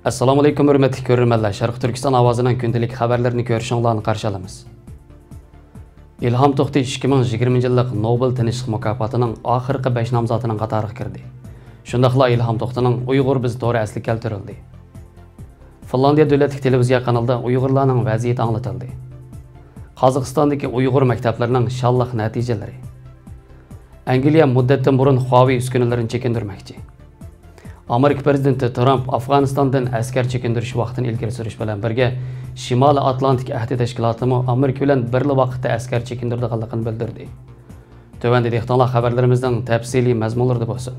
Assalomu alaykum hurmatli ko'ruvchilar. Sharq Turkiston ovozining kundalik xabarlarini ko'rishinglarni qarshi olamiz. Ilhom To'xtiy 2020-yillik Nobel tinchlik mukofotining oxirgi 5 nomzodining qatoriga kirdi. Shundaqla Ilhom To'xtining Uyg'ur biz to'g'ri asli keltirildi. Finlandiya davlatlik televiziya kanalida Uyg'urlarning vaziyati anglatildi. Qozog'istondagi Uyg'ur maktablarining shalliq natijalari. Angliya muddatdan burun Huawei uskunalarini chekindirmoqchi. Amerika prezidenti Trump Afg'onistondan askar chekindirish vaqtini ilgari surish bilan birga Shimoliy Atlantik ahdi tashkilotimi Amerika bilan birli vaqtda askar chekindirganligini bildirdi. Tövəndə dehqonlar xabarlarimizning tafsiliy mazmunlarida bo'lsin.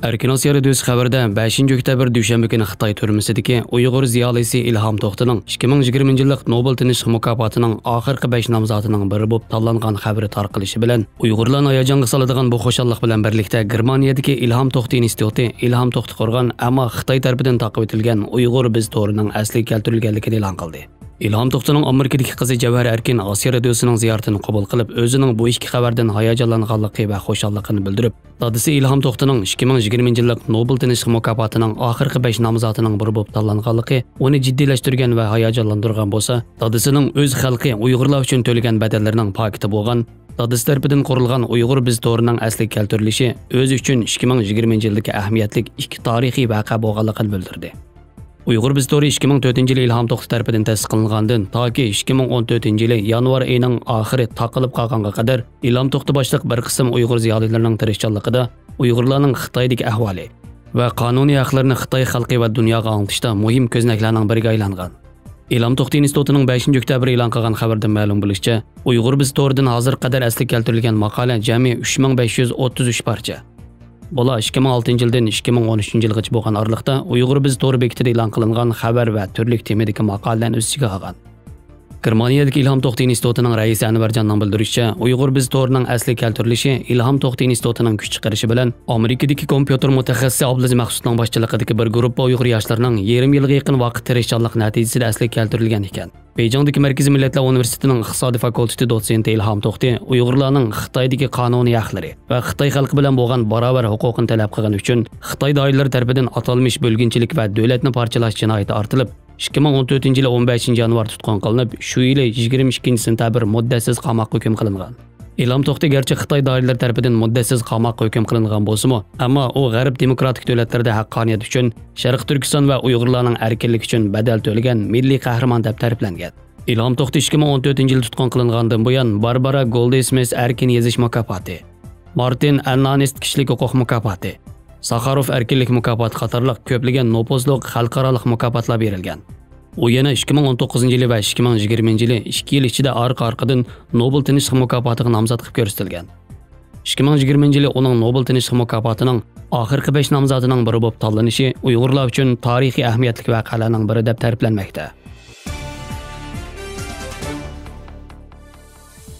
Erkin Asiya radiosi xabarida 5-oktyabr dushanba kuni Xitoy turmasidagi Uyg'ur ziyolisi Ilhom To'xtining 2020-yillik Nobel tinchlik mukofotining oxirgi 5 nomzodining biri bo'lib tanlangan xabari tarqalishi bilan Uyg'urlarni hayajonga soladigan bu xo'shallik bilan birlikda Germaniyadagi Ilhom To'xtiy instituti Ilhom To'xtiy qurgan, ammo Xitoy tomonidan taqib etilgan Uyg'ur biz to'rining asli keltirilganligini e'lon qildi. Ilhom To'xtining Amerikadagi qizi Javhar Erkin Asiya radiosining ziyoratini qabul qilib, o'zining bu ikki xabardan hayajonlanganligi va xo'shalligini bildirib, dadisi Ilhom To'xtining 2020-yillik Nobel tinchlik mukofotining oxirgi 5 nomzodining biri bo'lib tanlanganligi uni jiddiylashtirgan va hayajonlantirgan bo'lsa, dadisining o'z xalqi Uyg'urlar uchun to'lagan badallarining paketi bo'lgan, dadisi tarafidan qurilgan Uyg'ur biz to'rining asli keltirilishi o'zi uchun 2020-yildagi ahamiyatli ikki tarixiy voqea bo'lganligini bildirdi. Uyg'ur biz to'ri 2004-yil Ilhom To'xtiy tarafidan tasdiqlangandan toki 2014-yil yanvar oyining oxiri taqilib qolganga qadar Ilhom To'xtiy boshliq bir qism Uyg'ur ziyolilarining tirishchanligida Uyg'urlarning Xitoydagi ahvoli va qonuniy haqlarini Xitoy xalqi va dunyoga anglitishda muhim ko'znaklarning biriga aylangan. Ilhom To'xtiy institutining 5-oktyabr e'lon qilgan xabarda ma'lum bo'lishicha, Uyg'ur biz to'ridan hozir qadar asli keltirilgan maqola jami 3533 parcha. Bular 2006-yildan 2013-yilgacha bo'lgan oralikda Uyg'ur biz to'g'ri bekitida e'lon qilingan xabar va turli temadagi maqolalarni o'z ichiga olgan. Germaniyadagi Ilhom To'xtiy institutining raisi Anvarjonning bildirishicha, Uyg'ur biz to'rining asli keltirilishi Ilhom To'xtiy institutining kuch chiqarishi bilan Amerikadagi kompyuter mutaxassisi Abdulaziz Maqsudning boshchiligidagi bir guruh Uyg'ur yoshlarining yarim yilga yaqin vaqt tirishchanlik natijasida asli keltirilgan ekan. Beijingdagi Markaziy Millatlar Universitetining iqtisodiy fakulteti dotsenti Ilhom To'xtiy Uyg'urlarning Xitoydagi qonuniy haqlari va Xitoy xalqi bilan bo'lgan barobar huquqini talab qilgani uchun Xitoy doiralari tomonidan atalmish bo'lginchilik va davlatni parchalash jinoyati ortilib 2014-yil 15-yanvar tutqun qilinib, shu yili 22-sentabr muddatsiz qamoqqa hukm qilingan. Ilhom To'xtiy garchi Xitoy doiralari tomonidan muddatsiz qamoqqa hukm qilingan bo'lsa-mu, ammo u G'arb demokratik davlatlarida haqqoniyat uchun, Sharq Turkiston va Uyg'urlarning erkinlik uchun badal to'lagan milliy qahramon deb ta'riflangan. Ilhom To'xtiy 2014-yil tutqun qilingandan buyon Barbara Goldsmith erkin yozish mukofoti, Martin Annanist kishilik huquq mukofoti, Sakharov erkinlik mukofoti qatorliq ko'plagan nopozliq xalqaro mukofotlar berilgan. U yana 2019-yil va 2020-yil 2 yil ichida orqa-orqadan Nobel tinchlik mukofotiga nomzod qilib ko'rsatilgan. 2020-yil uning Nobel tinchlik mukofotining oxirgi 5 nomzodining biri bo'lib tanlanishi Uyg'urlar uchun tarixiy ahamiyatli voqealarning biri deb ta'riflanmoqda.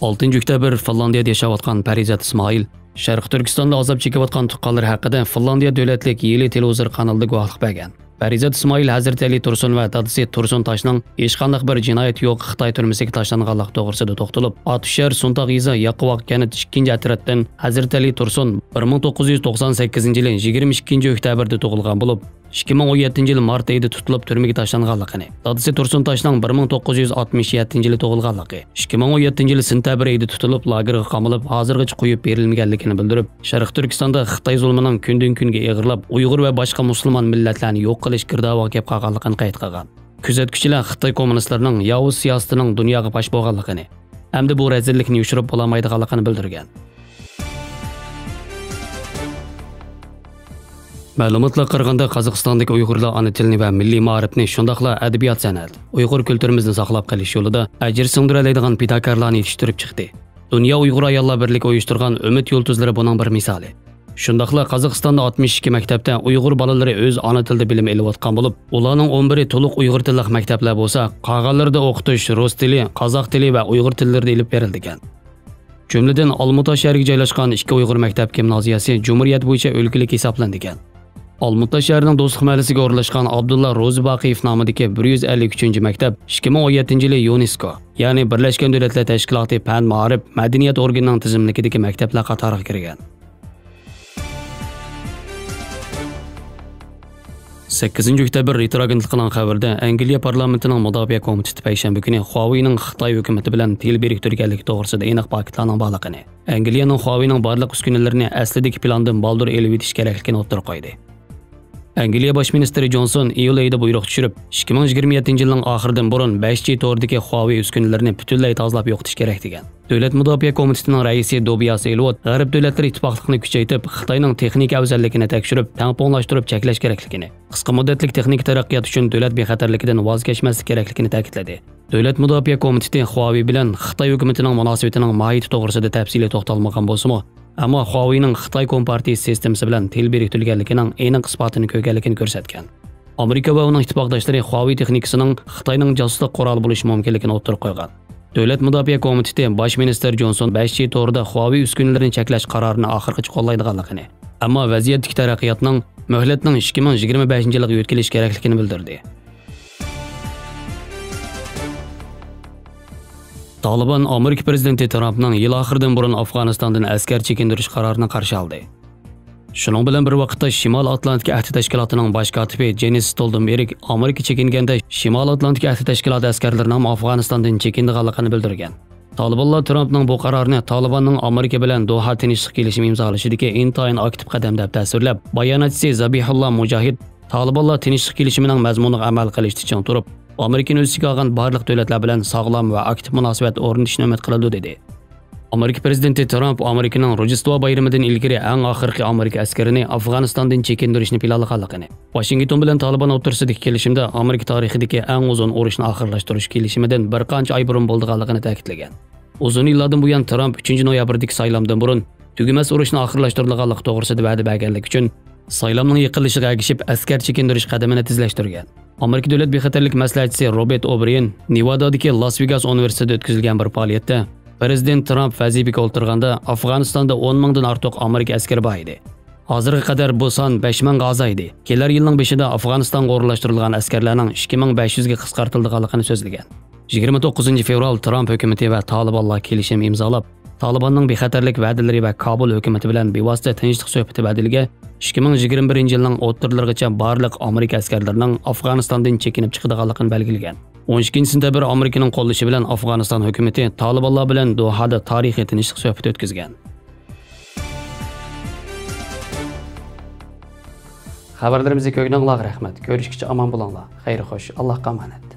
6-oktyabr Finlandiyada yashayotgan Parizat Ismoil Sharq Turkistonda azob chekayotgan tuqqanlar haqida Finlandiya davlatlik Yeli televizor kanalida guvohlik bergan. Parizat Ismoil Hazrat Ali Tursun va dadisi Tursun Toshning hech qanday bir jinoyat yo'q Xitoy turmasiga tashlanganligi to'g'risida to'xtalib, Atishar Suntag'iza Yaqubaq Kanat 2-atratdan Hazrat Ali Tursun 1998-yil 22-oktyabrda tug'ilgan bo'lib, 2017-yil mart oyida tutilib turmaga tashlanganligini, dadisi Tursun Toshning 1967-yil tug'ilganligi, 2017-yil sentabr oyida tutilib lagerga qamalib, hozirgacha qo'yib berilmaganligini bildirib, Sharq Turkistonda Xitoy zulmining kundan-kunga eg'irlab, Uyg'ur va boshqa musulmon millatlarni yo'q qilish girdavoga kelib qolganligini qayd qilgan. Kuzatuvchilar Xitoy kommunistlarining yovuz siyosatining dunyoga pash bo'lganligini, hamda bu rezillikni yushirib bo'lmaydiganligini bildirgan. Ma'lumotlar qaraganda Qozog'istondagi Uyg'urlar ona tilini va milliy ma'rifni, shundaqla adabiyot san'at, Uyg'ur kulturimizni saqlab qolish yo'lida ajr singdiradigan fidokorlarni yetishtirib chiqdi. Dunyo Uyg'ur ayollar birligi uyushtirgan Umid yulduzlari buning bir misoli. Shundaqla Qozog'istonda 62 maktabda Uyg'ur bolalari o'z ona tilida bilim olayotgan bo'lib, ularning 11i to'liq Uyg'ur tilli maktablar bo'lsa, qolganlarida o'qitish rus tili, qozoq tili va Uyg'ur tillarida olib berilgan. Jumladan Olmuta shahriga joylashgan 2 Uyg'ur maktab gimnaziyasi Jumhuriyat bo'yicha o'lkalik hisoblangan. Olmuta shahrining Do'stlik mahallasiga o'rnashgan Abdulla Ro'ziboqiyev nomidagi 153-maktab 2017-yil UNESCO, ya'ni Birlashgan Davlatlar Tashkiloti fan ma'rif madaniyat organining tizimligidagi maktablar qatoriga kirgan. 8 oktyabr Reuters agentligining xabarida Angliya parlamentining mudofaa komiteti payshanba kuni Huawei'ning Xitoy hukumati bilan til biriktirganligi to'g'risida aniq faktlarning borligini, Angliyaning Huawei'ning barliq uskunalarini asldagi plandan baldur elib o'tish kerakligini o'ttirib qo'ydi. Angliya bosh ministri Johnson iyul oyida buyruq tushirib, 2027-yilning oxiridan burun 5G to'rdagi Huawei uskunalarini butunlay tozalab yo'qotish kerak degan. Davlat mudofaa komitetining raisi Tobias Elwood G'arb davlatlari ittifoqlikni kuchaytirib, Xitoyning texnik afzalligini tekshirib, tangponglashtirib cheklash kerakligini, qisqa muddatlik texnik taraqqiyot uchun davlat bexatarligidan voz kechmaslik kerakligini ta'kidladi. Davlat mudofaa komiteti Huawei bilan Xitoy hukumatining munosabatining mohiyati to'g'risida tafsiliy to'xtalmagan bo'lsa-mu, ammo Huawei'ning Xitoy kompartiyasi sistemasi bilan til biriktirilganligining aniq isbotini ko'rganligini ko'rsatgan. Amerika va uning ittifoqdoshlari Huawei texnikasining Xitoyning josuslik quroli bo'lishi mumkinligini o'ttirib qo'ygan. Davlat mudofaa komiteti bosh ministr Johnson 5G to'g'rida Huawei uskunalarini cheklash qarorini oxirigacha qo'llaydiganligini, ammo vaziyatdagi taraqqiyotning muhlatning 2025-yilga o'tkazilish kerakligini bildirdi. Taliban Amerika prezidenti Trumpning yil oxiridan burun Afg'onistondan askar chekindirish qarorini qarshi oldi. Shuning bilan bir vaqtda Shimol Atlantika ahdi tashkilotining bosh kotibi Jens Stoltenberg Amerika chekinganda Shimol Atlantika ahdi tashkiloti askarlarining Afg'onistondan chekindiganligini bildirgan. Talibanlar Trumpning bu qarorini Talibanning Amerika bilan Doha tinchlik kelishimi imzolashidagi intayin aktiv qadam deb tasvirlab, bayonotchi Zabihullah Mujahid Talibanlar tinchlik kelishimining mazmuniga amal qilish uchun turib, Amerikani o'z ichiga olgan barliq davlatlar bilan sog'lom va aktiv munosabat o'rnatishni umid qiladi dedi. Amerika prezidenti Trump Amerikaning Rojdestvo bayramidan ilgari eng oxirgi Amerika askarini Afg'onistondan chekindirishni planlaganligini, Washington bilan Taliban o'rtasidagi kelishimda Amerika tarixidagi eng uzun urushni oxirlashtirish kelishimidan bir qancha oy burun bo'lganligini ta'kidlagan. Uzun yillardan buyon Trump 3-noyabrdagi saylovdan burun tugamas urushni oxirlashtirilganligi to'g'risida va'da berganligi uchun saylovning yiqilishiga ergishib askar chekindirish qadamini tezlashtirgan. Amerika davlat bexatarlik maslahatchisi Robert O'Brien Nevadadagi Las Vegas universitetida o'tkazilgan bir faoliyatda Prezident Trump vazifaga o'tirganda Afg'onistonda 10 mingdan ortiq Amerika askari bor edi. Hozirga qadar bu son 5 mingga ozaydi. Kelar yilning 5-ida Afg'onistonga o'rnashtirilgan askarlarning 2500 ga qisqartirilganligini so'zlagan. 29 fevral Trump hukumati va Talibanlar kelishim imzolab, Talibanning bexatarlik va'dalari va Kabul hukumati bilan bevosita tinchlik suhbati badiliga 2021-yilning o'ttirlarigacha barliq Amerika askarlarining Afg'onistondan chekinib chiqadiganligini belgilagan. 12-sentabr Amerikaning qo'llashi bilan Afg'oniston hukumati Talibanlar bilan Dohada tarixiy tinchlik suhbati o'tkazgan. Xabarlarimizga ko'ngilingizga rahmat. Ko'rishguncha omon bo'linglar. Xayr xo'sh, Allohga omonat.